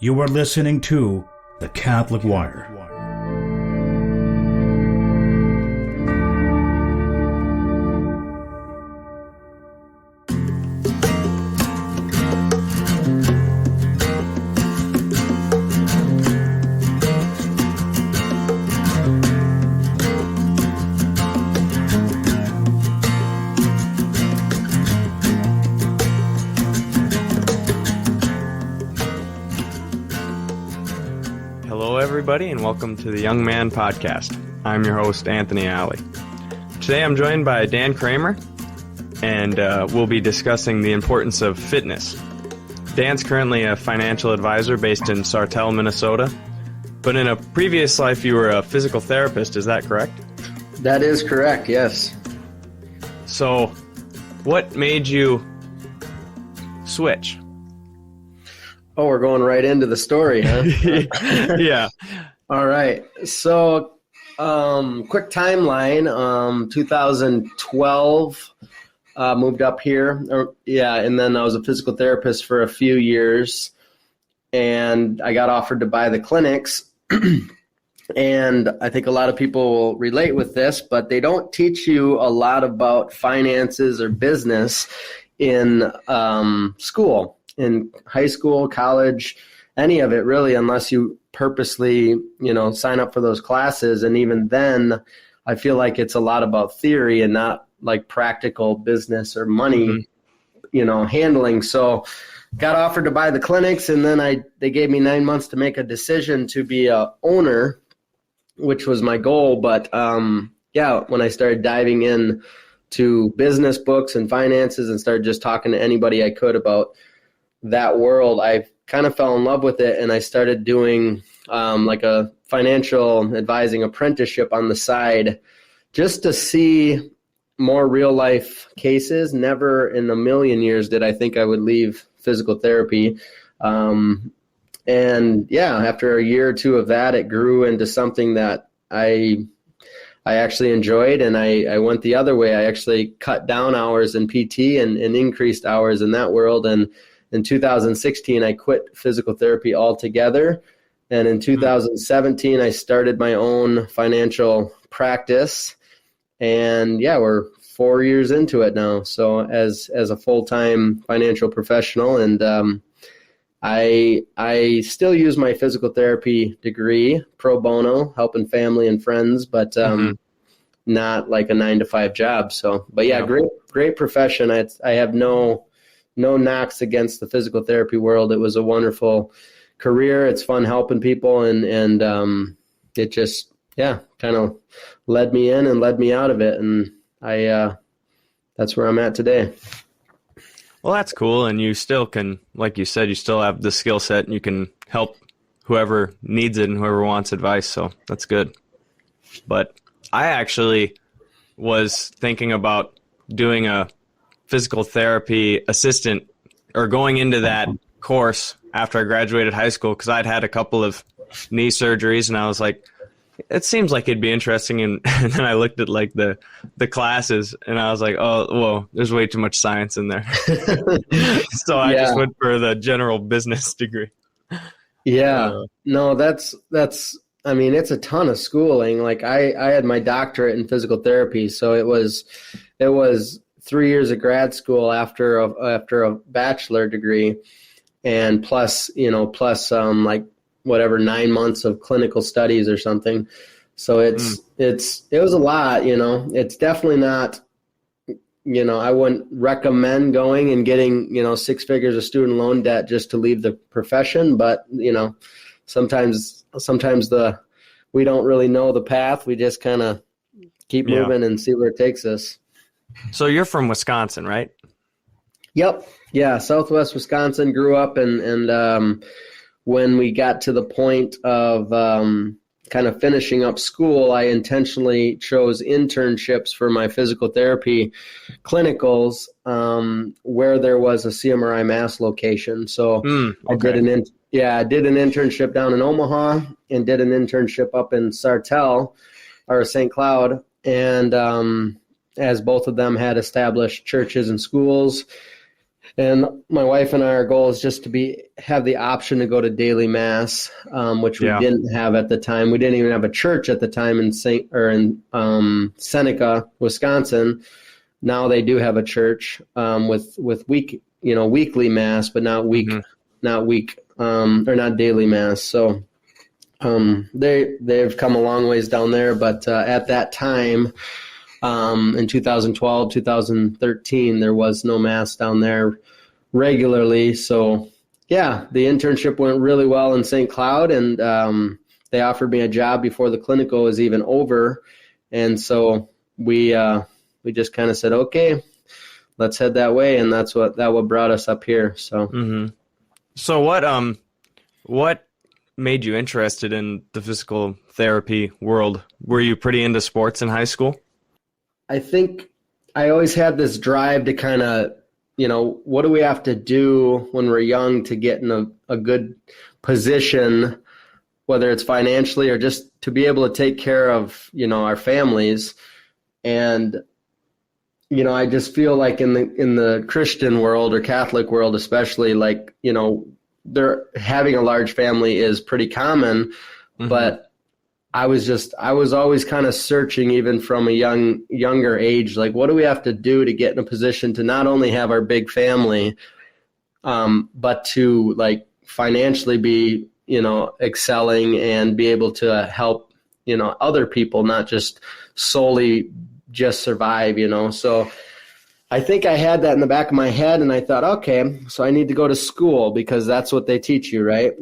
You are listening to The Catholic Wire. Everybody, and welcome to the Young Man Podcast. I'm your host, Anthony Alley. Today I'm joined by Dan Kramer, and we'll be discussing the importance of fitness. Dan's currently a financial advisor based in Sartell, Minnesota, but in a previous life you were a physical therapist, is that correct? That is correct, yes. So, what made you switch? Oh, we're going right into the story, huh? Yeah. All right. So, quick timeline. 2012, moved up here. And then I was a physical therapist for a few years, and I got offered to buy the clinics. And I think a lot of people will relate with this, but they don't teach you a lot about finances or business in school. In high school, college, any of it really, unless you purposely, sign up for those classes. And even then, I feel like it's a lot about theory and not like practical business or money, handling. So got offered to buy the clinics, and then they gave me 9 months to make a decision to be a owner, which was my goal. But when I started diving in to business books and finances and started just talking to anybody I could about that world, I kind of fell in love with it, and I started doing like a financial advising apprenticeship on the side just to see more real life cases. Never in a million years did I think I would leave physical therapy. After a year or two of that, it grew into something that I actually enjoyed, and I went the other way. I actually cut down hours in PT and increased hours in that world. And in 2016, I quit physical therapy altogether. And in 2017, I started my own financial practice. And we're 4 years into it now. So as a full-time financial professional, and I still use my physical therapy degree pro bono, helping family and friends, but not like a 9-to-5 job. So, but great profession. I have no knocks against the physical therapy world. It was a wonderful career. It's fun helping people, and it just kind of led me in and led me out of it, and that's where I'm at today. Well, that's cool, and you still can, like you said, you still have the skill set, and you can help whoever needs it and whoever wants advice, so that's good. But I actually was thinking about doing a physical therapy assistant or going into that course after I graduated high school, because I'd had a couple of knee surgeries, and I was like, it seems like it'd be interesting. And then I looked at like the classes, and I was like, oh, whoa, there's way too much science in there. So I just went for the general business degree. No, that's I mean, it's a ton of schooling. Like I had my doctorate in physical therapy, so it was 3 years of grad school after a bachelor degree, and plus like whatever 9 months of clinical studies or something. So it was a lot. It's definitely not. I wouldn't recommend going and getting 6 figures of student loan debt just to leave the profession. But sometimes we don't really know the path. We just kind of keep moving and see where it takes us. So you're from Wisconsin, right? Yep. Yeah. Southwest Wisconsin, grew up, and when we got to the point of kind of finishing up school, I intentionally chose internships for my physical therapy clinicals where there was a CMRI Mass location. So okay. I did an internship down in Omaha and did an internship up in Sartell or St. Cloud. And as both of them had established churches and schools. And my wife and I, our goal is just to have the option to go to daily mass, which we didn't have at the time. We didn't even have a church at the time in Seneca, Wisconsin. Now they do have a church with weekly mass, but not daily mass. So they've come a long ways down there. But at that time, in 2012, 2013, there was no mass down there regularly. So yeah, the internship went really well in St. Cloud, and they offered me a job before the clinical was even over. And so we just kind of said, okay, let's head that way. And that's what brought us up here. So, So what made you interested in the physical therapy world? Were you pretty into sports in high school? I think I always had this drive to kind of, what do we have to do when we're young to get in a good position, whether it's financially or just to be able to take care of, our families. And, I just feel like in the Christian world or Catholic world, especially, like, they're having a large family is pretty common, but I was always kind of searching, even from a younger age, like, what do we have to do to get in a position to not only have our big family, but to, like, financially be, excelling and be able to help, other people, not just solely just survive, So I think I had that in the back of my head, and I thought, okay, so I need to go to school because that's what they teach you, right?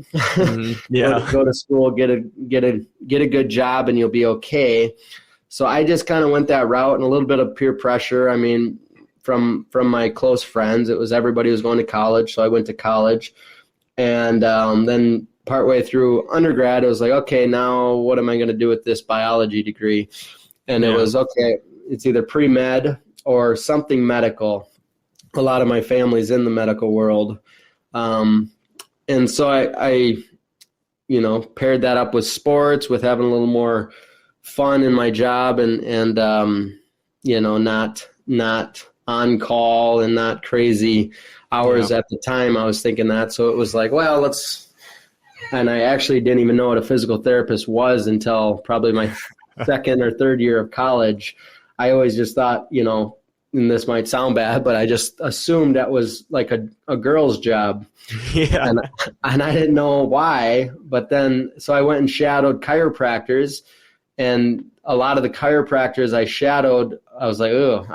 Yeah. Go to school, get a good job, and you'll be okay. So I just kind of went that route, and a little bit of peer pressure. I mean, from my close friends, it was everybody was going to college, so I went to college, and then partway through undergrad, it was like, okay, now what am I going to do with this biology degree? And it was, okay, it's either pre-med or something medical. A lot of my family's in the medical world. And so I paired that up with sports, with having a little more fun in my job and not on call and not crazy hours at the time. I was thinking that. So it was like, well, and I actually didn't even know what a physical therapist was until probably my second or third year of college. I always just thought, and this might sound bad, but I just assumed that was like a girl's job. Yeah. And I didn't know why. But then, so I went and shadowed chiropractors, and a lot of the chiropractors I shadowed, I was like, oh,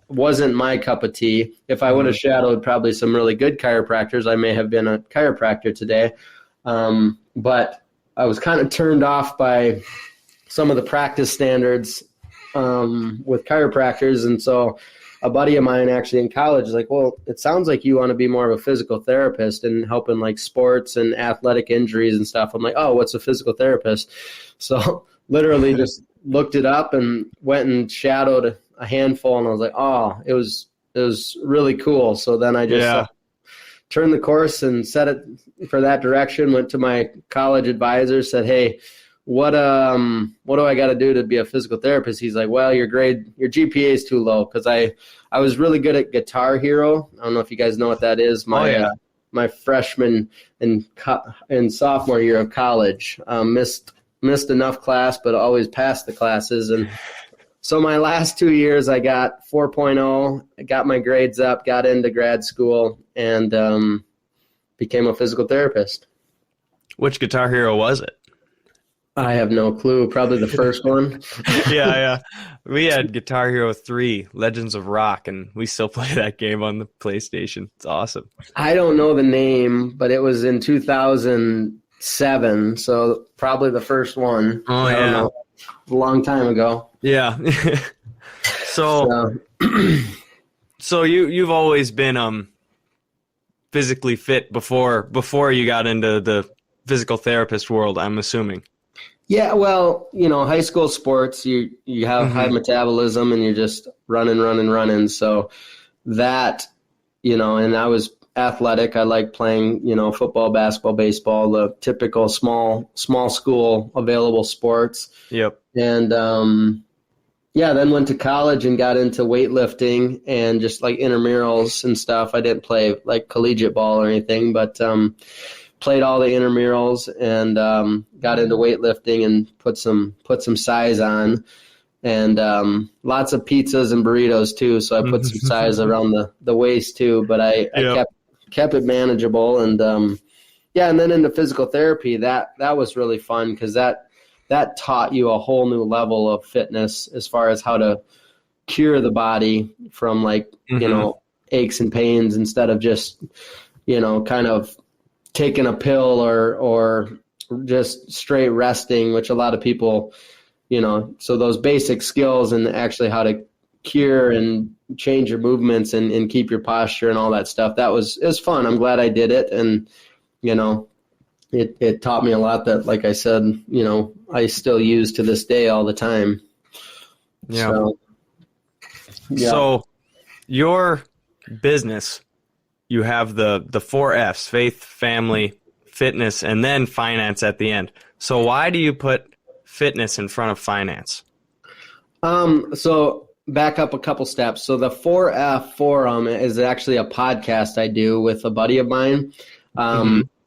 wasn't my cup of tea. If I would have shadowed probably some really good chiropractors, I may have been a chiropractor today. But I was kind of turned off by some of the practice standards with chiropractors. And so a buddy of mine actually in college is like, well, it sounds like you want to be more of a physical therapist and helping like sports and athletic injuries and stuff. I'm like, oh, what's a physical therapist? So literally just looked it up and went and shadowed a handful, and I was like, oh, it was really cool. So then I just turned the course and set it for that direction, went to my college advisor, said, hey, what do I got to do to be a physical therapist? He's like, well, your GPA is too low. Cause I was really good at Guitar Hero. I don't know if you guys know what that is. My freshman and sophomore year of college, missed enough class, but always passed the classes. And so my last 2 years I got 4.0, I got my grades up, got into grad school, and became a physical therapist. Which Guitar Hero was it? I have no clue. Probably the first one. Yeah. We had Guitar Hero 3, Legends of Rock, and we still play that game on the PlayStation. It's awesome. I don't know the name, but it was in 2007, so probably the first one. Oh, yeah. I don't know. A long time ago. Yeah. So you've always been physically fit before you got into the physical therapist world, I'm assuming. Yeah, well, high school sports, you have high metabolism and you're just running. So that, and I was athletic. I like playing, football, basketball, baseball, the typical small school available sports. Yep. And then went to college and got into weightlifting and just like intramurals and stuff. I didn't play like collegiate ball or anything, but played all the intramurals and got into weightlifting and put some size on, and lots of pizzas and burritos too. So I put some size around the waist too, but I kept it manageable. And and then into physical therapy, that was really fun because that taught you a whole new level of fitness as far as how to cure the body from like, aches and pains instead of just, kind of taking a pill or just straight resting, which a lot of people, so those basic skills and actually how to cure and change your movements and keep your posture and all that stuff. It was fun. I'm glad I did it. And, it taught me a lot that, like I said, I still use to this day all the time. Yeah. So your business, you have the 4 F's: faith, family, fitness, and then finance at the end. So why do you put fitness in front of finance? So back up a couple steps. So the 4F Forum is actually a podcast I do with a buddy of mine.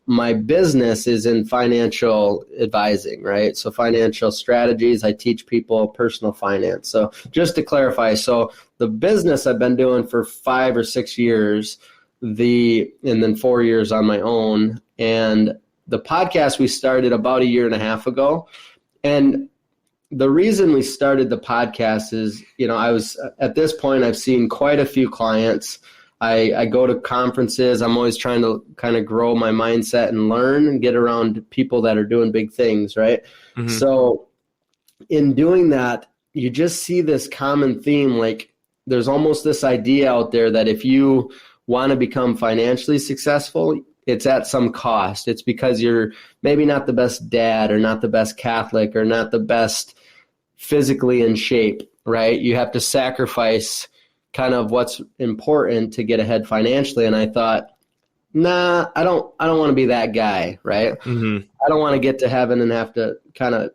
My business is in financial advising, right? So financial strategies, I teach people personal finance. So just to clarify, so the business I've been doing for 5 or 6 years, and then 4 years on my own. And the podcast we started about 1.5 years ago. And the reason we started the podcast is, I was at this point, I've seen quite a few clients. I go to conferences. I'm always trying to kind of grow my mindset and learn and get around people that are doing big things, right? So in doing that, you just see this common theme. Like there's almost this idea out there that if you want to become financially successful, it's at some cost. It's because you're maybe not the best dad or not the best Catholic or not the best physically in shape, right? You have to sacrifice kind of what's important to get ahead financially. And I thought, nah, I don't want to be that guy, right? I don't want to get to heaven and have to kind of,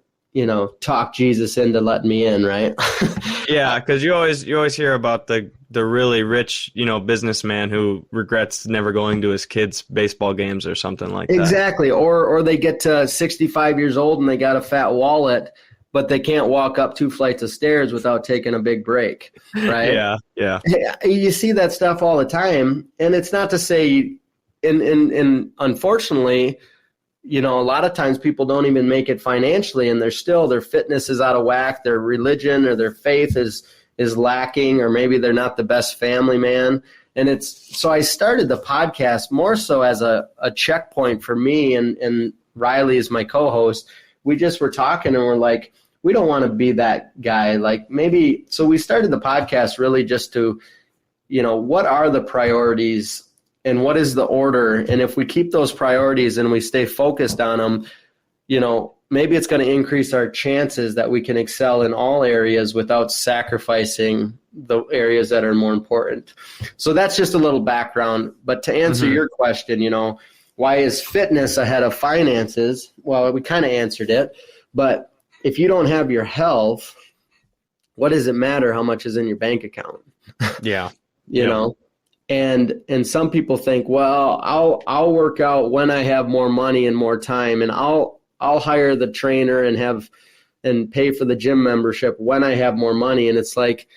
talk Jesus into letting me in, right? Yeah, because you always hear about the really rich, businessman who regrets never going to his kids' baseball games or something like that. Exactly. Or they get to 65 years old and they got a fat wallet, but they can't walk up 2 flights of stairs without taking a big break, right? Yeah. You see that stuff all the time, and it's not to say, and unfortunately, a lot of times people don't even make it financially, and their fitness is out of whack, their religion or their faith is lacking, or maybe they're not the best family man. And so I started the podcast more so as a checkpoint for me, and Riley is my co-host. We just were talking and we're like, we don't want to be that guy. Like maybe, so we started the podcast really just to, what are the priorities and what is the order? And if we keep those priorities and we stay focused on them, maybe it's going to increase our chances that we can excel in all areas without sacrificing the areas that are more important. So that's just a little background. But to answer your question, why is fitness ahead of finances? Well, we kind of answered it, but if you don't have your health, what does it matter how much is in your bank account? Yeah. You know? And some people think, well, I'll work out when I have more money and more time, and I'll hire the trainer and pay for the gym membership when I have more money. And it's like,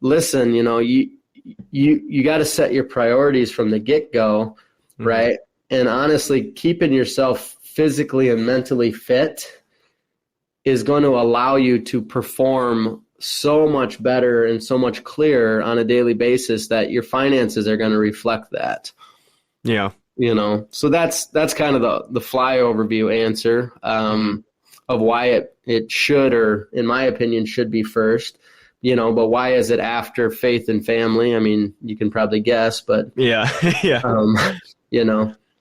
listen, you got to set your priorities from the get-go, right? And honestly, keeping yourself physically and mentally fit is going to allow you to perform so much better and so much clearer on a daily basis that your finances are going to reflect that. Yeah. So that's kind of the fly overview answer of why it should, or in my opinion, should be first, but why is it after faith and family? I mean, you can probably guess, but yeah.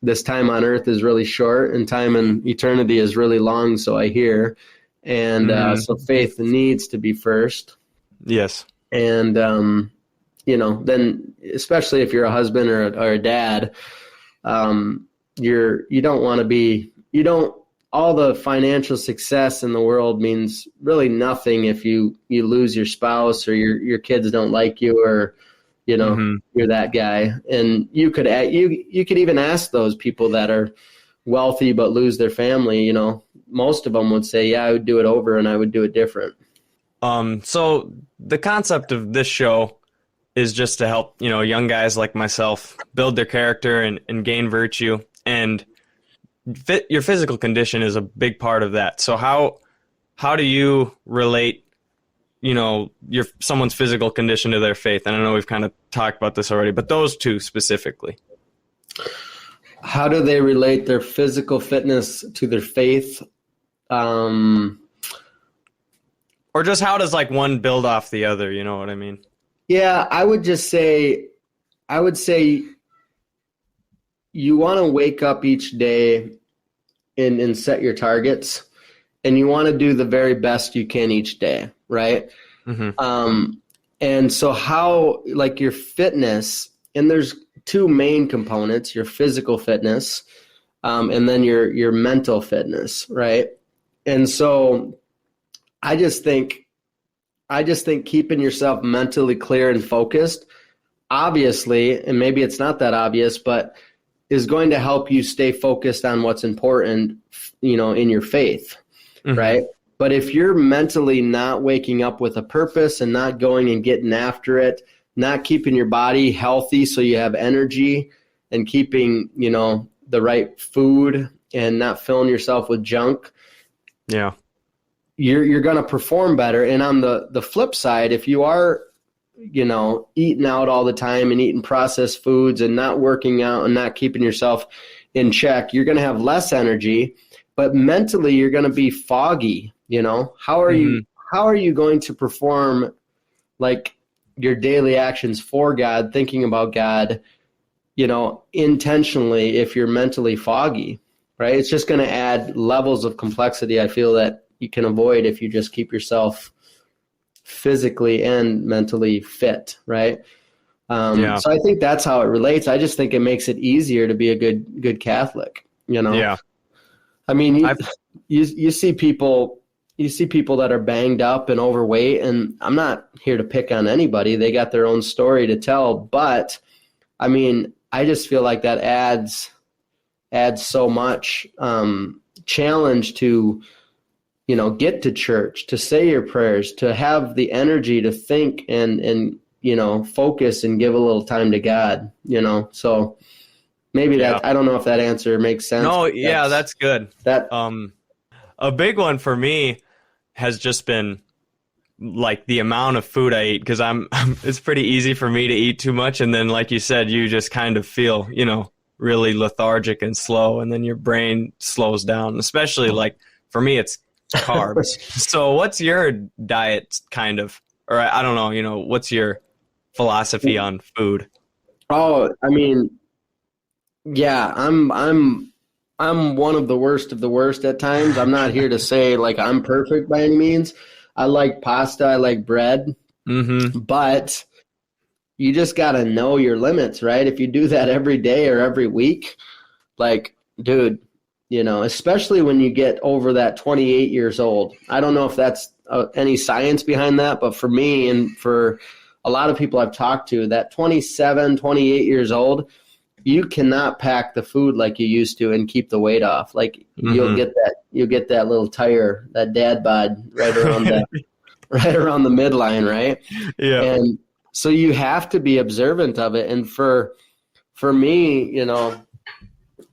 This time on earth is really short and time in eternity is really long. So I hear. And so faith needs to be first. Yes. And, then especially if you're a husband or a dad, you don't want to be, all the financial success in the world means really nothing if you lose your spouse or your kids don't like you, or you're that guy. And you could even ask those people that are wealthy but lose their family. Most of them would say, yeah, I would do it over and I would do it different. So the concept of this show is just to help, young guys like myself build their character and gain virtue. And your physical condition is a big part of that. So how do you relate, someone's physical condition to their faith? And I know we've kind of talked about this already, but those two specifically. How do they relate their physical fitness to their faith? Or just how does one build off the other? You know what I mean? Yeah, I would say you want to wake up each day and set your targets, and you want to do the very best you can each day, right? Mm-hmm. And so how, your fitness, and there's two main components, your physical fitness, and then your mental fitness, right? And so I just think keeping yourself mentally clear and focused, obviously, and maybe it's not that obvious, but is going to help you stay focused on what's important, in your faith, right? But if you're mentally not waking up with a purpose and not going and getting after it, not keeping your body healthy so you have energy, and keeping, the right food and not filling yourself with junk, yeah, you're going to perform better. And on the flip side, if you are eating out all the time and eating processed foods and not working out and not keeping yourself in check, you're going to have less energy, but mentally you're going to be foggy. How are you going to perform your daily actions for God, thinking about God, intentionally, if you're mentally foggy, right? It's just going to add levels of complexity, I feel, that you can avoid if you just keep yourself physically and mentally fit, right? So I think that's how it relates. I just think it makes it easier to be a good Catholic, Yeah. I mean, you see people that are banged up and overweight, and I'm not here to pick on anybody. They got their own story to tell, but I mean, I just feel like that adds so much challenge to get to church, to say your prayers, to have the energy to think and focus and give a little time to God, so maybe that, I don't know if that answer makes sense. No, yeah, that's good. That, a big one for me has just been the amount of food I eat, because it's pretty easy for me to eat too much. And then, like you said, you just kind of feel, really lethargic and slow, and then your brain slows down, especially for me, it's carbs. So what's your diet kind of, or I don't know, what's your philosophy on food? Oh, I mean, yeah, I'm one of the worst at times. I'm not here to say I'm perfect by any means. I like pasta, I like bread, but you just got to know your limits, right? If you do that every day or every week, dude, especially when you get over that 28 years old. I don't know if that's any science behind that, but for me and for a lot of people I've talked to, that 27, 28 years old, you cannot pack the food like you used to and keep the weight off. You'll get that little tire, that dad bod right around the midline, right? Yeah. And so you have to be observant of it. And for me,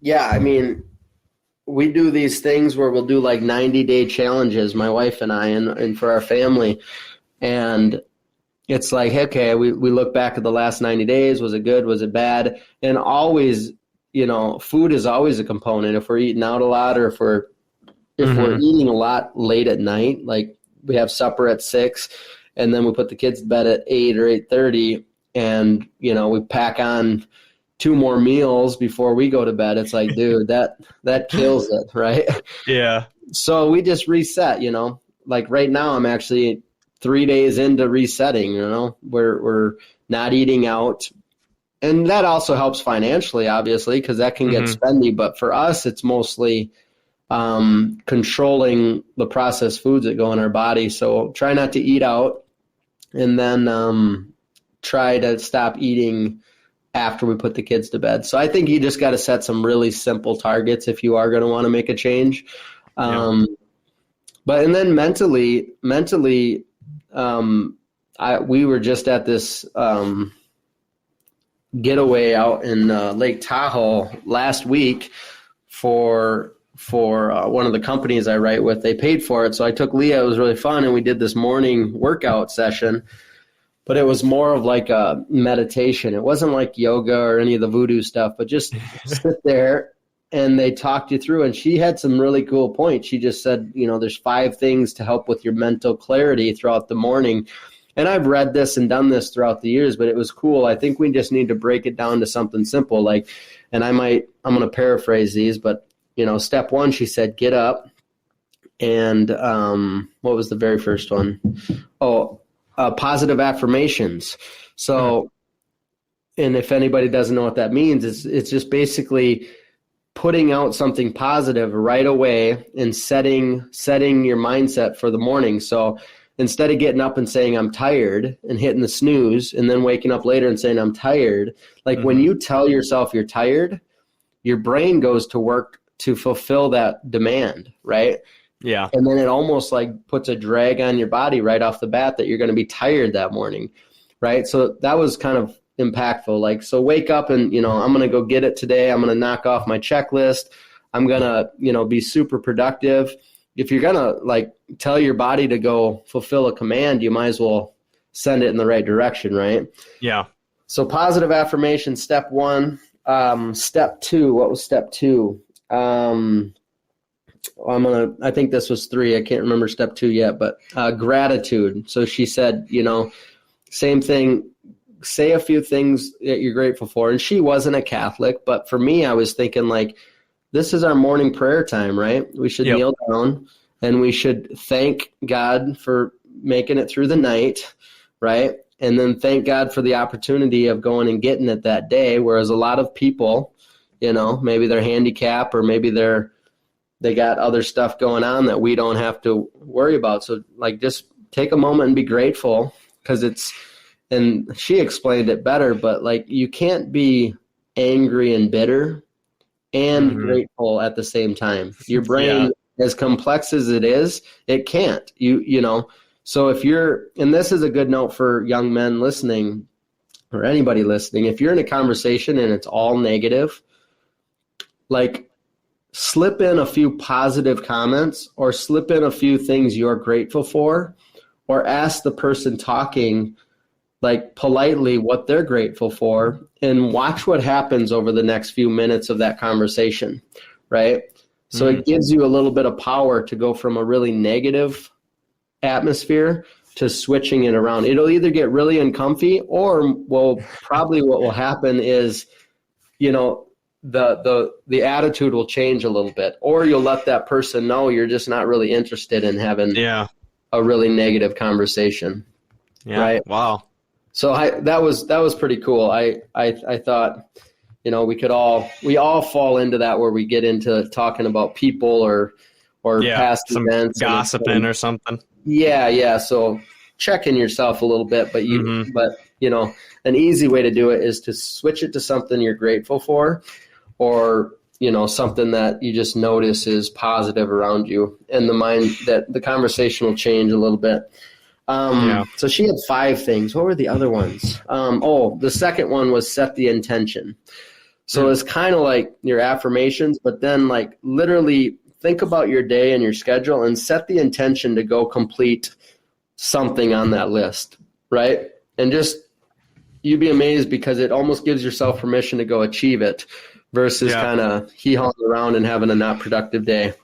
yeah, I mean, we do these things where we'll do 90-day challenges, my wife and I, and for our family. And it's okay, we look back at the last 90 days. Was it good? Was it bad? And always, food is always a component. If we're eating out a lot, or if we're eating a lot late at night, we have supper at 6, and then we put the kids to bed at 8 or 8:30, and, we pack on 2 more meals before we go to bed. It's dude, that kills it, right? Yeah. So we just reset, right now I'm actually 3 days into resetting, we're not eating out. And that also helps financially, obviously, because that can get spendy. But for us, it's mostly controlling the processed foods that go in our body. So try not to eat out, and then try to stop eating after we put the kids to bed. So I think you just got to set some really simple targets if you are going to want to make a change. But and then mentally, we were just at this getaway out in Lake Tahoe last week for one of the companies I write with. They paid for it, so I took Leah. It was really fun, and we did this morning workout session. But it was more of like a meditation. It wasn't like yoga or any of the voodoo stuff, but just sit there and they talked you through. And she had some really cool points. She just said, there's 5 things to help with your mental clarity throughout the morning. And I've read this and done this throughout the years, but it was cool. I think we just need to break it down to something simple. Like, and I'm going to paraphrase these, but step 1, she said, get up. And what was the very first one? Positive affirmations. So, and if anybody doesn't know what that means, it's just basically putting out something positive right away and setting your mindset for the morning. So instead of getting up and saying I'm tired and hitting the snooze and then waking up later and saying I'm tired, like when you tell yourself you're tired, your brain goes to work to fulfill that demand, right? Yeah. And then it almost like puts a drag on your body right off the bat that you're going to be tired that morning, right? So that was kind of impactful. Like, so wake up and, I'm going to go get it today. I'm going to knock off my checklist. I'm going to, be super productive. If you're going to like tell your body to go fulfill a command, you might as well send it in the right direction, right? Yeah. So positive affirmation, step 1. Step 2, what was step 2? I think this was 3. I can't remember step 2 yet, but gratitude. So she said, same thing, say a few things that you're grateful for. And she wasn't a Catholic, but for me, I was thinking like, this is our morning prayer time, right? We should kneel down and we should thank God for making it through the night, right? And then thank God for the opportunity of going and getting it that day. Whereas a lot of people, maybe they're handicapped or maybe they got other stuff going on that we don't have to worry about. So like just take a moment and be grateful, because and she explained it better, but like you can't be angry and bitter and grateful at the same time. Your brain, as complex as it is, it can't. So if you're, and this is a good note for young men listening or anybody listening, if you're in a conversation and it's all negative, like slip in a few positive comments or slip in a few things you're grateful for, or ask the person talking like politely what they're grateful for, and watch what happens over the next few minutes of that conversation, right? So it gives you a little bit of power to go from a really negative atmosphere to switching it around. It'll either get really uncomfy, or probably what will happen is, the attitude will change a little bit, or you'll let that person know you're just not really interested in having a really negative conversation. Yeah. Right. Wow. So that was pretty cool. I thought, we all fall into that, where we get into talking about people or past events, gossiping or something. Yeah. So checking yourself a little bit, but an easy way to do it is to switch it to something you're grateful for, or something that you just notice is positive around you, and the conversation will change a little bit. So she had 5 things. What were the other ones? The second one was set the intention. So it's kind of like your affirmations, but then like literally think about your day and your schedule and set the intention to go complete something on that list, right? And just, you'd be amazed, because it almost gives yourself permission to go achieve it versus kind of hee-hawing around and having a not productive day.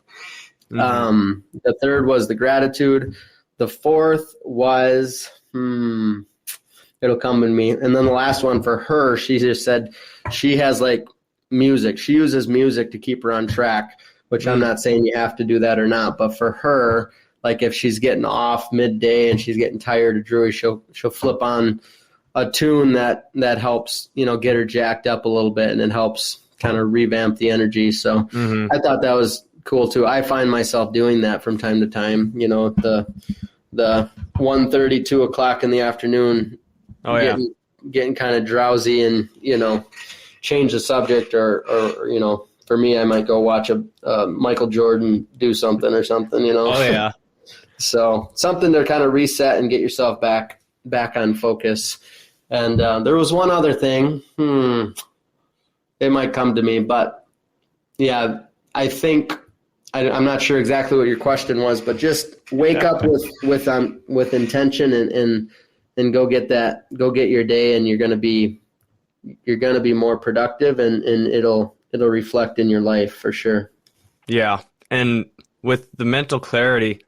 The third was the gratitude. The fourth was, it'll come in me. And then the last one for her, she just said she has like music. She uses music to keep her on track, which I'm not saying you have to do that or not. But for her, like if she's getting off midday and she's getting tired or dreary, she'll flip on a tune that helps, get her jacked up a little bit, and it helps kind of revamp the energy. So I thought that was cool too. I find myself doing that from time to time, the 1:30, 2 o'clock in the afternoon, getting kind of drowsy and, change the subject or, for me, I might go watch a Michael Jordan do something or something, Oh yeah. So something to kind of reset and get yourself back on focus. And there was one other thing. It might come to me, but yeah, I think I'm not sure exactly what your question was, but just wake up with intention and go get your day, and you're gonna be more productive, and it'll reflect in your life for sure. Yeah, and with the mental clarity,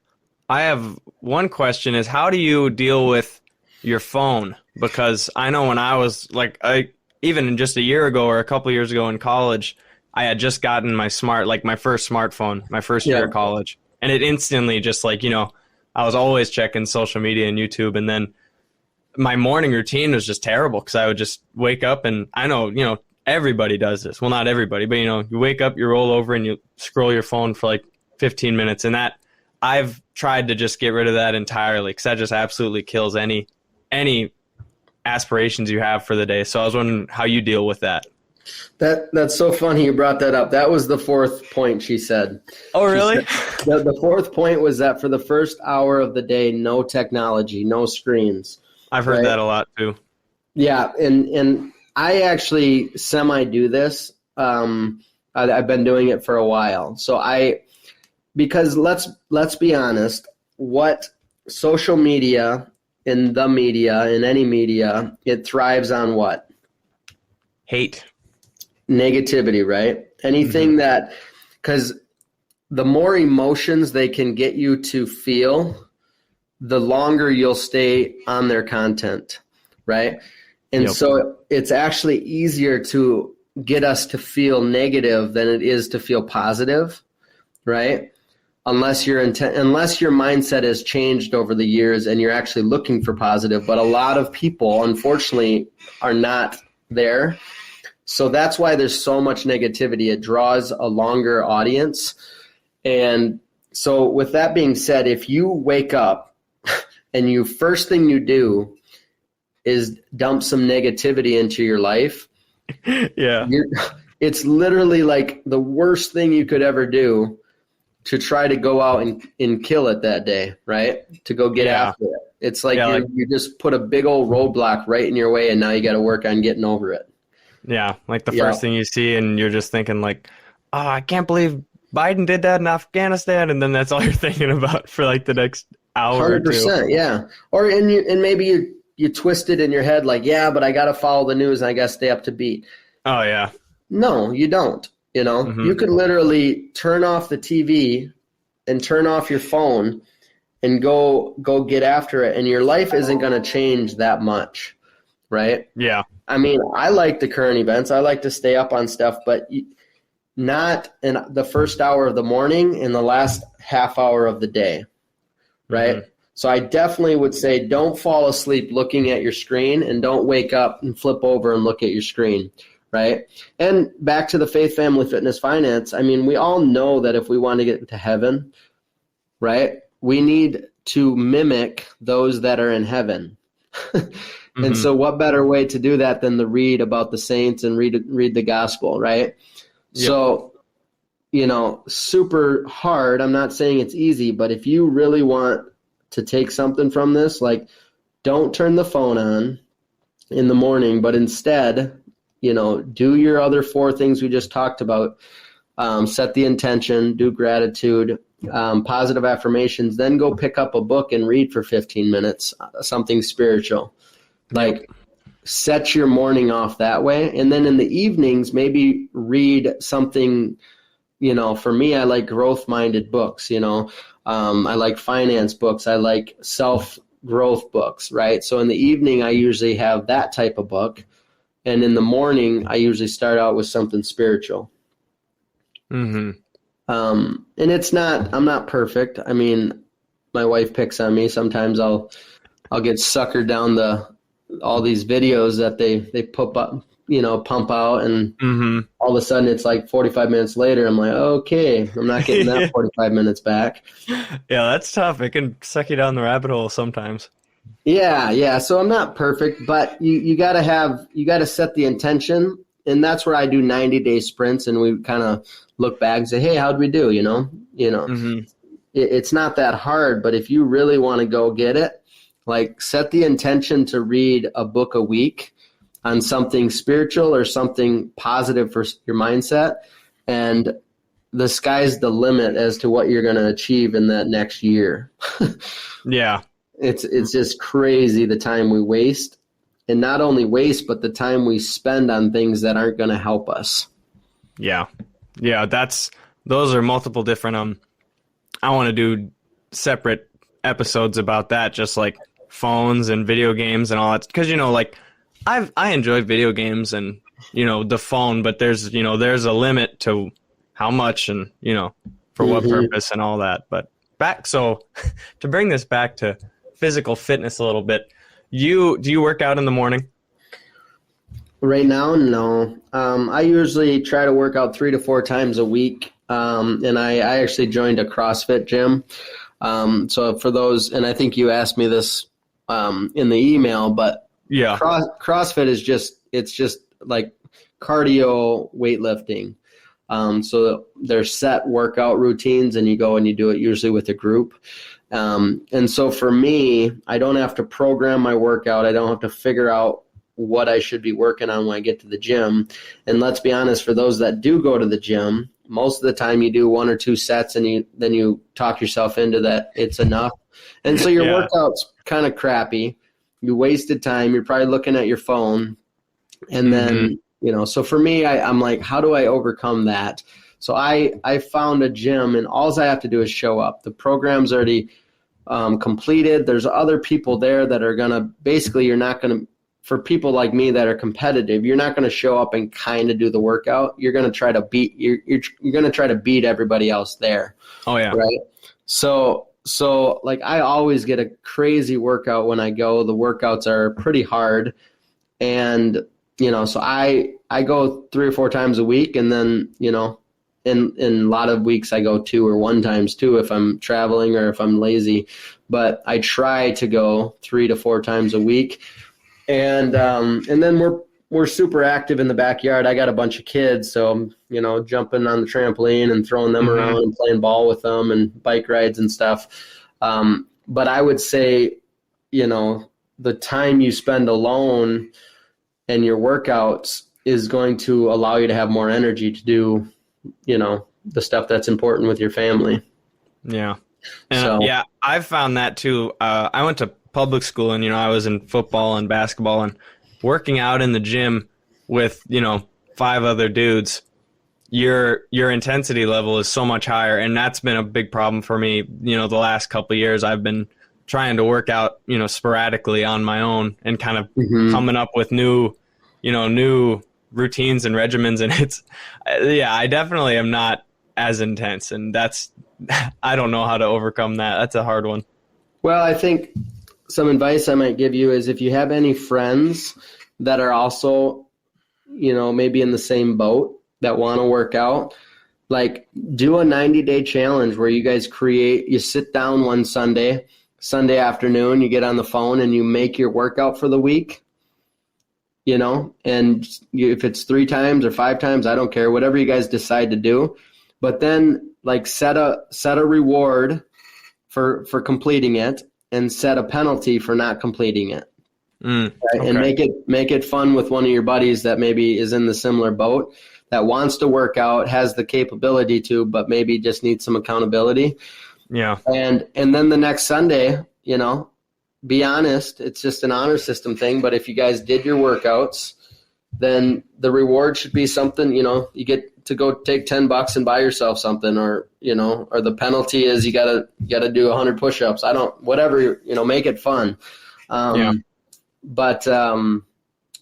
I have one question: is how do you deal with your phone? Because I know when I was even just a year ago or a couple years ago in college, I had just gotten my first smartphone, my first year of college. And it instantly just I was always checking social media and YouTube. And then my morning routine was just terrible because I would just wake up, and I know, everybody does this. Well, not everybody, but you wake up, you roll over and you scroll your phone for 15 minutes. And that I've tried to just get rid of that entirely because that just absolutely kills any aspirations you have for the day. So I was wondering how you deal with that. That's so funny you brought that up. That was the fourth point she said. Oh, really? The fourth point was that for the first hour of the day, no technology, no screens. I've heard that a lot too. Yeah, and I actually semi-do this. I've been doing it for a while. So because let's be honest, what social media, in the media, in any media, it thrives on what? Hate. Negativity, right? Anything that, because the more emotions they can get you to feel, the longer you'll stay on their content, right? And so it's actually easier to get us to feel negative than it is to feel positive, right? Unless your mindset has changed over the years and you're actually looking for positive. But a lot of people, unfortunately, are not there. So that's why there's so much negativity. It draws a longer audience. And so with that being said, if you wake up and first thing you do is dump some negativity into your life, it's literally like the worst thing you could ever do to try to go out and kill it that day, right? To go get after it. It's like you just put a big old roadblock right in your way, and now you got to work on getting over it. Yeah, like the first thing you see, and you're just thinking oh, I can't believe Biden did that in Afghanistan, and then that's all you're thinking about for the next hour 100%, or two. 100%, yeah. Or and maybe you twist it in your head but I got to follow the news and I got to stay up to beat. Oh, yeah. No, you don't. You could literally turn off the TV and turn off your phone and go get after it, and your life isn't going to change that much, right? Yeah. I mean, I like the current events. I like to stay up on stuff, but not in the first hour of the morning and the last half hour of the day, right? So I definitely would say don't fall asleep looking at your screen, and don't wake up and flip over and look at your screen. Right? And back to the faith, family, fitness, finance. I mean, we all know that if we want to get into heaven, right, we need to mimic those that are in heaven. And so what better way to do that than to read about the saints and read the gospel, right? Yep. So, super hard. I'm not saying it's easy, but if you really want to take something from this, don't turn the phone on in the morning, but instead, do your other four things we just talked about. Set the intention, do gratitude, positive affirmations, then go pick up a book and read for 15 minutes, something spiritual. Set your morning off that way. And then in the evenings, maybe read something, for me, I like growth-minded books, I like finance books. I like self-growth books, right? So in the evening, I usually have that type of book. And in the morning, I usually start out with something spiritual. And I'm not perfect. I mean, my wife picks on me. Sometimes I'll get suckered down all these videos that they pump out, and Mm-hmm. all of a sudden it's like 45 minutes later. I'm like, okay, I'm not getting that 45 minutes back. Yeah, that's tough. It can suck you down the rabbit hole sometimes. Yeah. So I'm not perfect, but you gotta set the intention, and that's where I do 90-day sprints, and we kind of look back and say, hey, how'd we do? Mm-hmm. It's not that hard, but if you really want to go get it, like set the intention to read a book a week on something spiritual or something positive for your mindset, and the sky's the limit as to what you're going to achieve in that next year. Yeah. It's just crazy the time we waste, and not only waste, but the time we spend on things that aren't going to help us. Yeah. Those are multiple different, I want to do separate episodes about that, just like phones and video games and all that. Cause like I enjoy video games and, the phone, but there's a limit to how much and, for what purpose and all that. But so to bring this back to physical fitness a little bit, do you work out in the morning? Right now, no. I usually try to work out 3 to 4 times a week. And I actually joined a CrossFit gym. So for those, and I think you asked me this in the email, but yeah, CrossFit is it's just like cardio weightlifting. So there's set workout routines, and you go and you do it usually with a group. And so for me, I don't have to program my workout. I don't have to figure out what I should be working on when I get to the gym. And let's be honest, for those that do go to the gym, most of the time you do 1 or 2 sets, and then you talk yourself into that it's enough. And so your workout's kind of crappy. You wasted time. You're probably looking at your phone. And then, so for me, I'm like, how do I overcome that? So I found a gym, and all I have to do is show up. The program's already completed. There's other people there that are going to, basically, you're not going to, for people like me that are competitive, you're not going to show up and kind of do the workout. You're going to try to beat, you're going to try to beat everybody else there. Oh yeah. Right. So like I always get a crazy workout when I go. The workouts are pretty hard, and so I go 3 or 4 times a week, and then in a lot of weeks I go 2 or 1 times too if I'm traveling or if I'm lazy. But I try to go 3 to 4 times a week. And then we're super active in the backyard. I got a bunch of kids, so I'm jumping on the trampoline and throwing them around and playing ball with them and bike rides and stuff. But I would say, the time you spend alone and your workouts is going to allow you to have more energy to do, the stuff that's important with your family. Yeah. And yeah, I've found that too. I went to public school, and I was in football and basketball, and working out in the gym with 5 other dudes, your intensity level is so much higher, and that's been a big problem for me. The last couple of years I've been trying to work out sporadically on my own and kind of coming up with new routines and regimens, and I definitely am not as intense, and that's I don't know how to overcome that. That's a hard one. Well, I think some advice I might give you is if you have any friends that are also, maybe in the same boat that want to work out, like do a 90-day challenge where you guys you sit down one Sunday afternoon, you get on the phone and you make your workout for the week, and if it's 3 times or 5 times, I don't care, whatever you guys decide to do. But then like set a reward for completing it, and set a penalty for not completing it. Right? Okay. And make it fun with one of your buddies that maybe is in the similar boat, that wants to work out, has the capability to, but maybe just needs some accountability. Yeah. And then the next Sunday, be honest, it's just an honor system thing, but if you guys did your workouts, then the reward should be something, you get to go take $10 and buy yourself something, or the penalty is you gotta do 100 push-ups. Whatever, make it fun. But and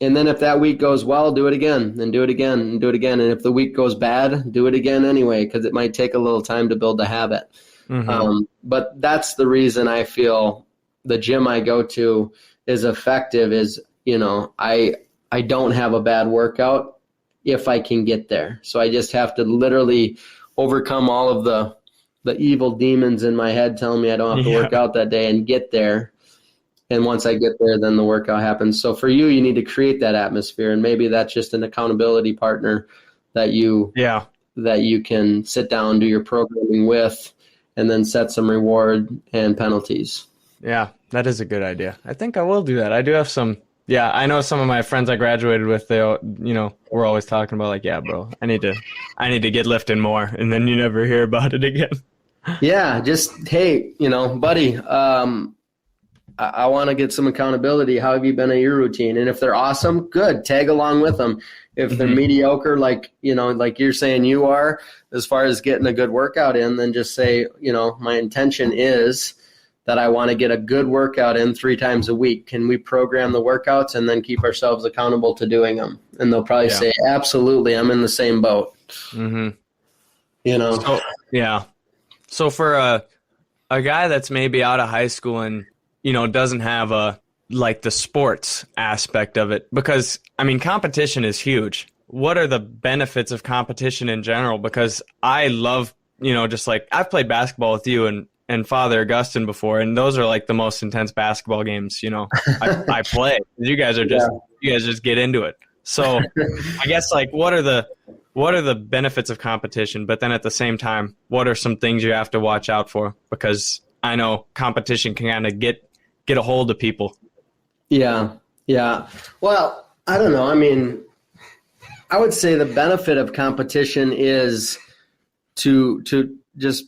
then if that week goes well, do it again and do it again and do it again. And if the week goes bad, do it again anyway, because it might take a little time to build the habit. But that's the reason I feel the gym I go to is effective is, I don't have a bad workout if I can get there. So I just have to literally overcome all of the evil demons in my head telling me I don't have to work out that day and get there. And once I get there, then the workout happens. So for you, you need to create that atmosphere. And maybe that's just an accountability partner that you can sit down, do your programming with, and then set some reward and penalties. Yeah, that is a good idea. I think I will do that. I do have some. Yeah, I know some of my friends I graduated with, they, we're always talking about like, yeah, bro, I need to get lifting more. And then you never hear about it again. Yeah, just, hey, buddy, I want to get some accountability. How have you been at your routine? And if they're awesome, good, tag along with them. If they're mediocre, like you're saying you are, as far as getting a good workout in, then just say, my intention is that I want to get a good workout in 3 times a week. Can we program the workouts and then keep ourselves accountable to doing them? And they'll probably say, absolutely, I'm in the same boat. So for a guy that's maybe out of high school and, doesn't have the sports aspect of it, because I mean, competition is huge. What are the benefits of competition in general? Because I love, just like I've played basketball with you and Father Augustine before, and those are like the most intense basketball games, I play. You guys just get into it. So I guess like what are the benefits of competition? But then at the same time, what are some things you have to watch out for? Because I know competition can kind of get a hold of people. Yeah. Well, I don't know. I mean, I would say the benefit of competition is to just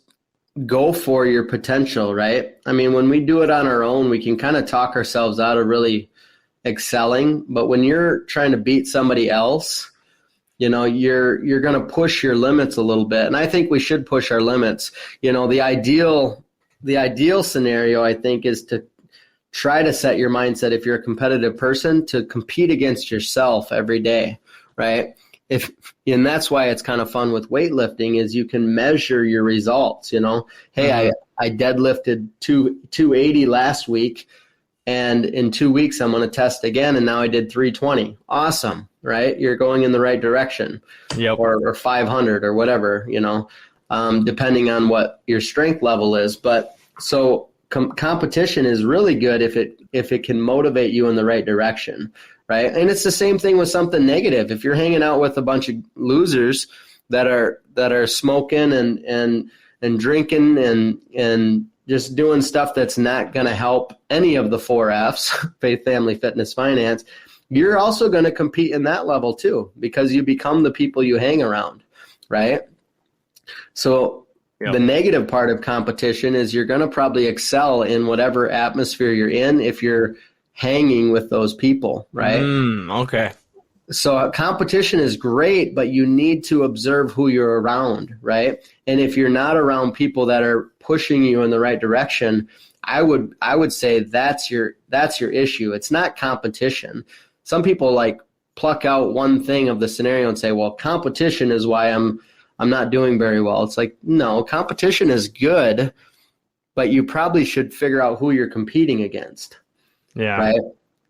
go for your potential, right? I mean, when we do it on our own, we can kind of talk ourselves out of really excelling. But when you're trying to beat somebody else, you're going to push your limits a little bit. And I think we should push our limits. The ideal scenario, I think, is to try to set your mindset, if you're a competitive person, to compete against yourself every day, right? And that's why it's kind of fun with weightlifting, is you can measure your results. Hey, I deadlifted 280 last week, and in 2 weeks I'm going to test again, and now I did 320. Awesome, right? You're going in the right direction. Yep. Or 500 or whatever, depending on what your strength level is. But so competition is really good if it can motivate you in the right direction. Right. And it's the same thing with something negative. If you're hanging out with a bunch of losers that are smoking and drinking and just doing stuff that's not going to help any of the 4 F's, faith, family, fitness, finance, you're also going to compete in that level too, because you become the people you hang around. Right. So the negative part of competition is you're going to probably excel in whatever atmosphere you're in if you're hanging with those people, right? Okay. So competition is great, but you need to observe who you're around, right? And if you're not around people that are pushing you in the right direction, I would say that's your issue. It's not competition. Some people like pluck out one thing of the scenario and say, well, competition is why I'm not doing very well. It's like, no, competition is good, but you probably should figure out who you're competing against. Yeah. Right.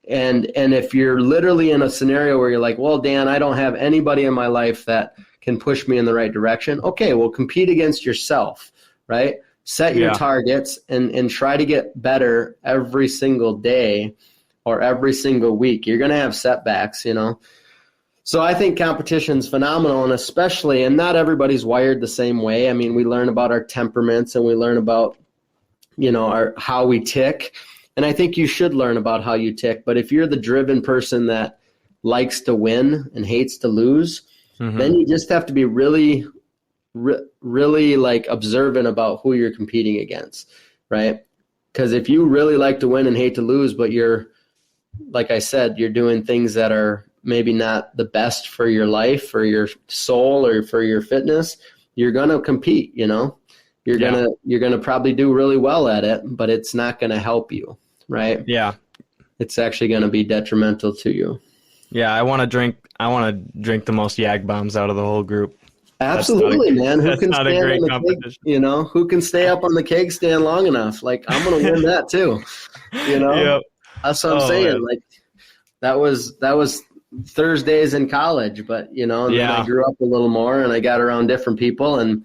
And if you're literally in a scenario where you're like, well, Dan, I don't have anybody in my life that can push me in the right direction. Okay, well, compete against yourself, right? Set your targets and try to get better every single day or every single week. You're going to have setbacks, So I think competition's phenomenal, and especially, and not everybody's wired the same way. I mean, we learn about our temperaments and we learn about, how we tick. And I think you should learn about how you tick. But if you're the driven person that likes to win and hates to lose, then you just have to be really, really like observant about who you're competing against, right? Because if you really like to win and hate to lose, but you're, like I said, you're doing things that are maybe not the best for your life, for your soul, or for your fitness, you're going to compete, You're gonna probably do really well at it, but it's not going to help you. Right? Yeah. It's actually going to be detrimental to you. Yeah, I want to drink the most yak bombs out of the whole group. Absolutely, man. Who can stand on the keg, who can stay up on the keg stand long enough? Like, I'm going to win that too. That's what I'm saying. Man. Like, that was Thursdays in college, but and then I grew up a little more and I got around different people. And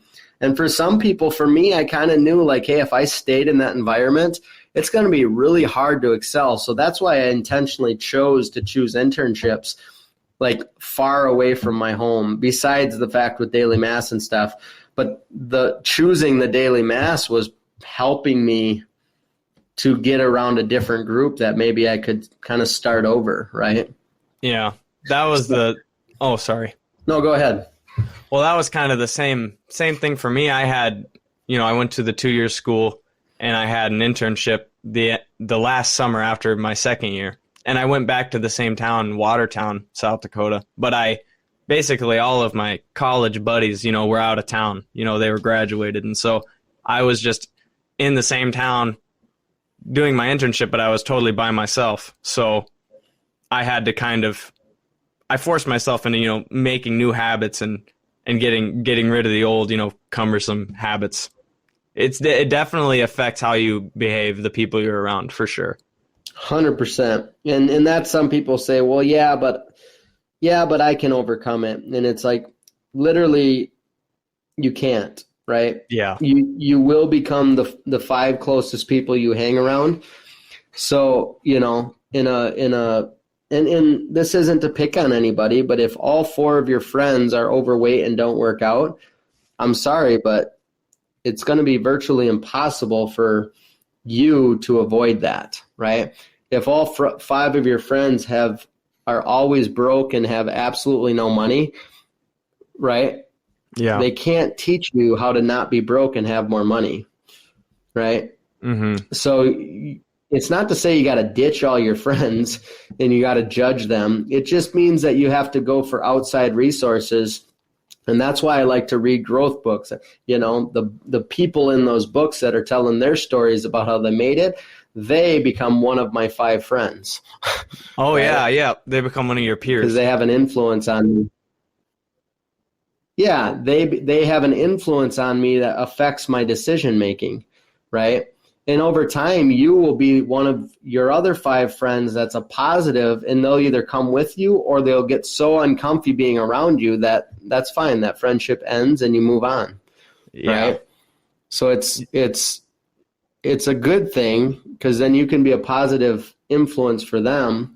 for some people, for me, I kind of knew like, hey, if I stayed in that environment, it's going to be really hard to excel. So that's why I intentionally chose to choose internships like far away from my home, besides the fact with daily mass and stuff. But choosing the daily mass was helping me to get around a different group that maybe I could kind of start over, right? Yeah, that was oh, sorry. No, go ahead. Well, that was kind of the same thing for me. I had, I went to the 2-year school and I had an internship the last summer after my second year. And I went back to the same town, Watertown, South Dakota. But basically all of my college buddies, were out of town. They were graduated. And so I was just in the same town doing my internship, but I was totally by myself. So I had to I forced myself into, making new habits and getting rid of the old, cumbersome habits. It definitely affects how you behave, the people you're around, for sure. 100%. And that's, some people say, well, yeah, but I can overcome it. And it's like, literally, you can't, right? Yeah. You will become the 5 closest people you hang around. So, and this isn't to pick on anybody, but if all 4 of your friends are overweight and don't work out, I'm sorry, but it's going to be virtually impossible for you to avoid that, right? If all 5 of your friends are always broke and have absolutely no money, right? Yeah. They can't teach you how to not be broke and have more money, right? Mm-hmm. So it's not to say you got to ditch all your friends and you got to judge them. It just means that you have to go for outside resources. And that's why I like to read growth books. The people in those books that are telling their stories about how they made it, they become one of my 5 friends. Oh, right? yeah. They become one of your peers. Because they have an influence on me. Yeah, they have an influence on me that affects my decision making, right? And over time, you will be one of your other 5 friends that's a positive, and they'll either come with you or they'll get so uncomfy being around you that's fine. That friendship ends and you move on, right? So it's a good thing, because then you can be a positive influence for them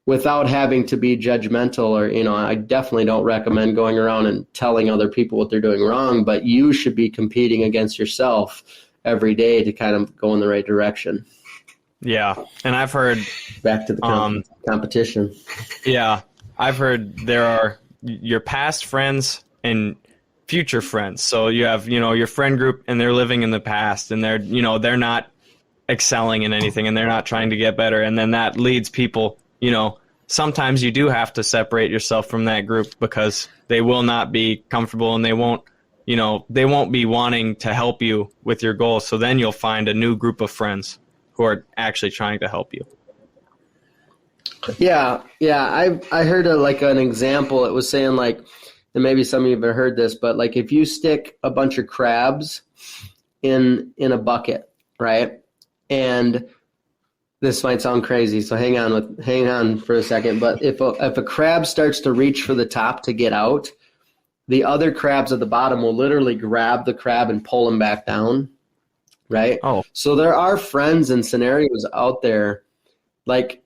without having to be judgmental or, I definitely don't recommend going around and telling other people what they're doing wrong, but you should be competing against yourself every day to kind of go in the right direction. Yeah. And I've heard back to the competition. Yeah. I've heard there are your past friends and future friends. So you have, your friend group and they're living in the past and they're not excelling in anything and they're not trying to get better. And then that leads people, sometimes you do have to separate yourself from that group because they will not be comfortable and they won't be wanting to help you with your goals. So then you'll find a new group of friends who are actually trying to help you. Yeah. I heard an example. It was saying and maybe some of you have heard this, but if you stick a bunch of crabs in a bucket, right? And this might sound crazy, so hang on for a second. But if a crab starts to reach for the top to get out, the other crabs at the bottom will literally grab the crab and pull him back down, right? Oh. So there are friends and scenarios out there,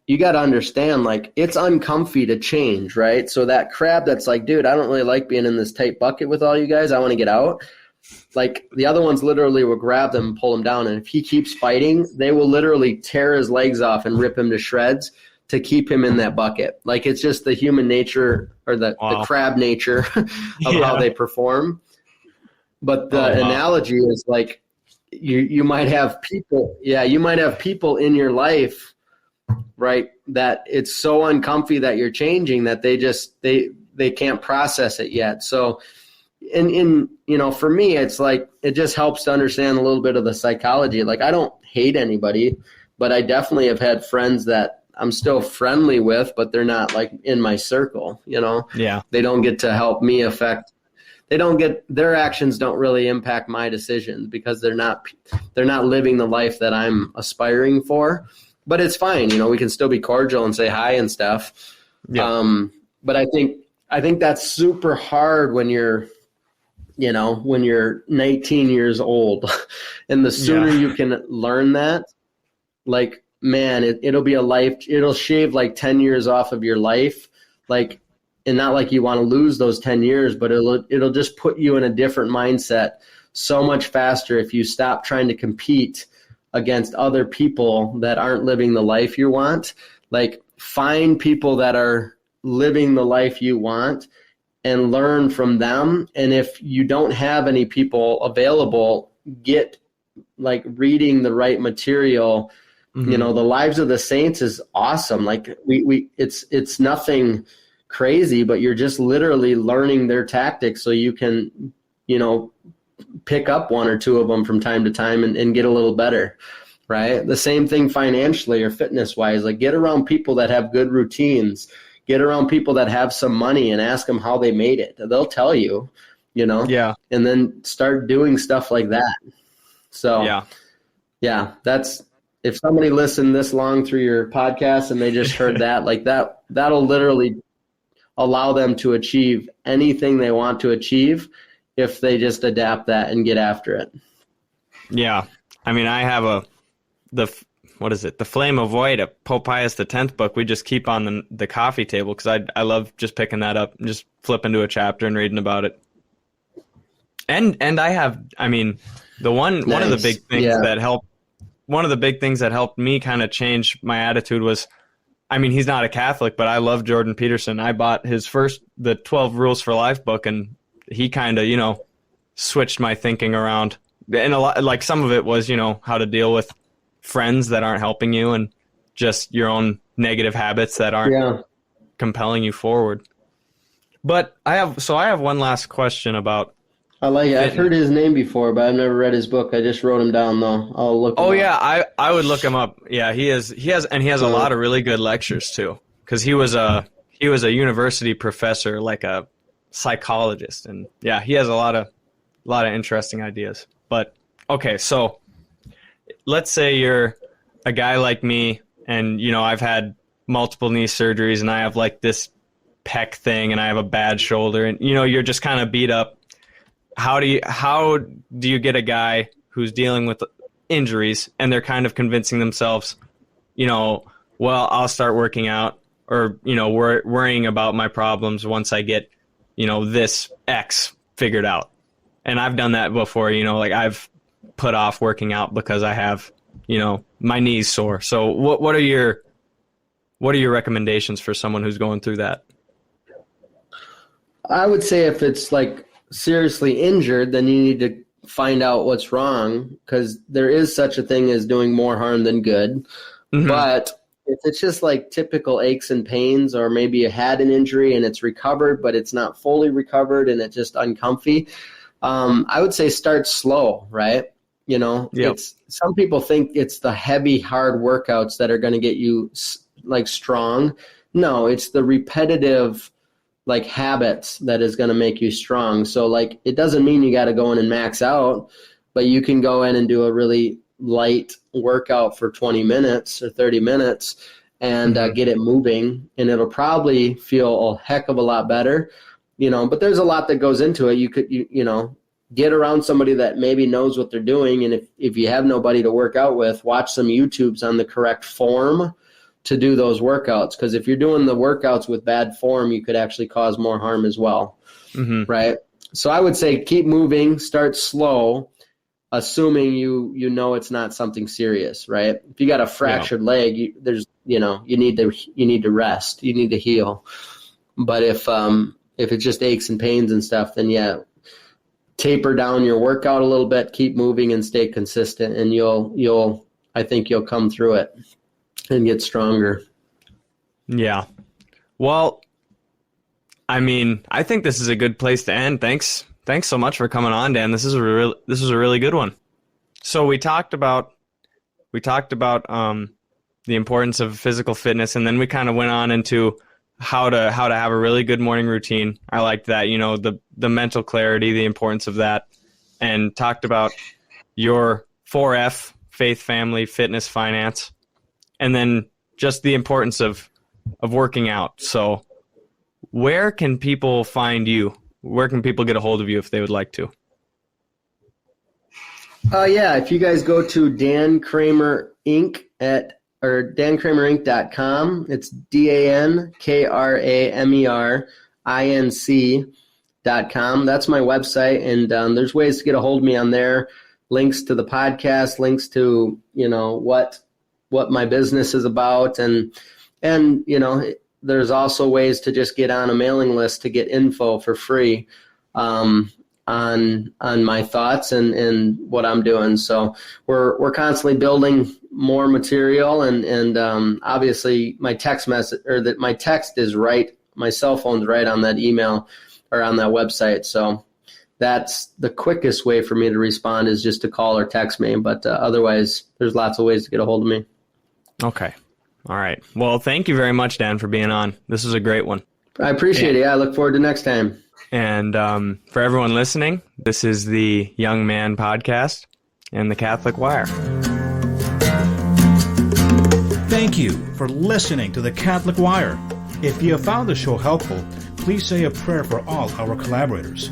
you got to understand, it's uncomfy to change, right? So that crab that's dude, I don't really like being in this tight bucket with all you guys. I want to get out. The other ones literally will grab them and pull him down. And if he keeps fighting, they will literally tear his legs off and rip him to shreds to keep him in that bucket. It's just the human nature or the crab nature of how they perform. But the analogy is you might have people. Yeah, you might have people in your life, right, that it's so uncomfy that you're changing that they can't process it yet. So for me, it's it just helps to understand a little bit of the psychology. I don't hate anybody, but I definitely have had friends that I'm still friendly with, but they're not in my circle, Yeah. They don't get to help me their actions don't really impact my decisions because they're not living the life that I'm aspiring for. But it's fine, we can still be cordial and say hi and stuff. Yeah. But I think that's super hard when you're, when you're 19 years old. And the sooner you can learn that, like, man, it'll be it'll shave like 10 years off of your life. Like, and not like you want to lose those 10 years, but it'll just put you in a different mindset so much faster if you stop trying to compete against other people that aren't living the life you want. Like, find people that are living the life you want and learn from them. And if you don't have any people available, get like reading the right material. The Lives of the Saints is awesome. Like it's nothing crazy, but you're just literally learning their tactics so you can, pick up one or two of them from time to time and get a little better. Right. The same thing financially or fitness wise, like get around people that have good routines, get around people that have some money and ask them how they made it. They'll tell you, Yeah. and then start doing stuff like that. So yeah, that's, if somebody listened this long through your podcast and they just heard that, like that'll literally allow them to achieve anything they want to achieve if they just adapt that and get after it. Yeah. I mean, I have the Flame of White, a Pope Pius X book. We just keep on the coffee table because I love just picking that up and just flipping to a chapter and reading about it. And I have, I mean, one of the big things that helped. One of the big things that helped me kind of change my attitude was, I mean, he's not a Catholic, but I love Jordan Peterson. I bought the 12 Rules for Life book, and he kind of, switched my thinking around. And a lot, like some of it was, how to deal with friends that aren't helping you and just your own negative habits that aren't compelling you forward. But I have one last question about. I like it. I've heard his name before, but I've never read his book. I just wrote him down though. I'll look him up. Yeah, I would look him up. Yeah, he has a lot of really good lectures too. Because he was a university professor, like a psychologist, and yeah, he has a lot of interesting ideas. But okay, so let's say you're a guy like me, and I've had multiple knee surgeries, and I have like this pec thing, and I have a bad shoulder, and you're just kind of beat up. How do you get a guy who's dealing with injuries and they're kind of convincing themselves, well, I'll start working out, or worrying about my problems once I get this X figured out. And I've done that before. Like I've put off working out because I have my knees sore. So what are your recommendations for someone who's going through that? I would say if it's like seriously injured, then you need to find out what's wrong, because there is such a thing as doing more harm than good. But if it's just like typical aches and pains, or maybe you had an injury and it's recovered, but it's not fully recovered and it's just uncomfy, I would say start slow, right? It's, some people think it's the heavy, hard workouts that are going to get you like strong. No, it's the repetitive like habits that is going to make you strong. So like, it doesn't mean you got to go in and max out, but you can go in and do a really light workout for 20 minutes or 30 minutes and get it moving, and it'll probably feel a heck of a lot better, but there's a lot that goes into it. You could, get around somebody that maybe knows what they're doing. And if you have nobody to work out with, watch some YouTubes on the correct form to do those workouts. Because if you're doing the workouts with bad form, you could actually cause more harm as well. Right? So I would say keep moving, start slow, assuming you it's not something serious, right? If you got a fractured leg, you need to rest, you need to heal. But if it just aches and pains and stuff, then taper down your workout a little bit, keep moving and stay consistent, and I think you'll come through it and get stronger. Yeah. Well, I mean, I think this is a good place to end. Thanks so much for coming on, Dan. This is a really good one. So we talked about the importance of physical fitness, and then we kind of went on into how to have a really good morning routine. I liked that, the mental clarity, the importance of that, and talked about your 4F, faith, family, fitness, finance, and then just the importance of working out. So where can people find you? Where can people get a hold of you if they would like to? Yeah, if you guys go to Dan Kramer Inc. or dankramerinc.com, it's DanKramerInc.com. That's my website, and there's ways to get a hold of me on there. Links to the podcast, links to what my business is about, and there's also ways to just get on a mailing list to get info for free on my thoughts and what I'm doing. So we're constantly building more material, and obviously my text message my text is right. My cell phone's right on that email or on that website. So that's the quickest way for me to respond, is just to call or text me. But otherwise, there's lots of ways to get a hold of me. Okay. All right. Well, thank you very much, Dan, for being on. This was a great one. I appreciate it. Yeah, I look forward to next time. And for everyone listening, this is the Young Man Podcast and the Catholic Wire. Thank you for listening to the Catholic Wire. If you have found the show helpful, please say a prayer for all our collaborators.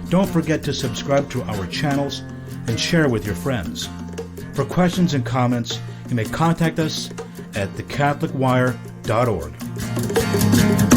Don't forget to subscribe to our channels and share with your friends. For questions and comments, you may contact us at thecatholicwire.org.